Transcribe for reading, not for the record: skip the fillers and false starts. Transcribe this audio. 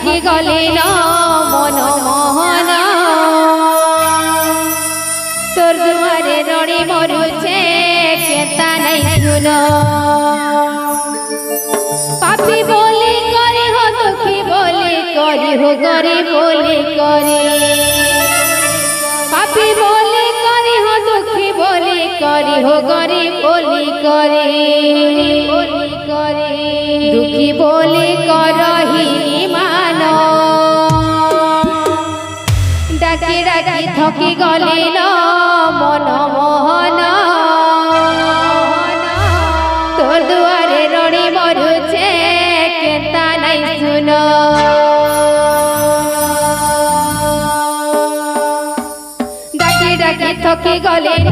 ঠকি গলে না মন মোহন তোর দুয়ারে রড়ি মরুছে কেতা নাই শুন পাপি বলি করে হো দুঃখী বলি করি হো গরিব বলি করে পাপি বলি করি হো দুঃখী বলি করি হো গরিব বলি করে দুঃখী বলি করহি মান ডাকি ডাকি থকি গলি ন মন মোহন তোর দুয়ারে রড়ি মরুছে কেতা নাই শুন ডাকি ডাকি থকি গলি ন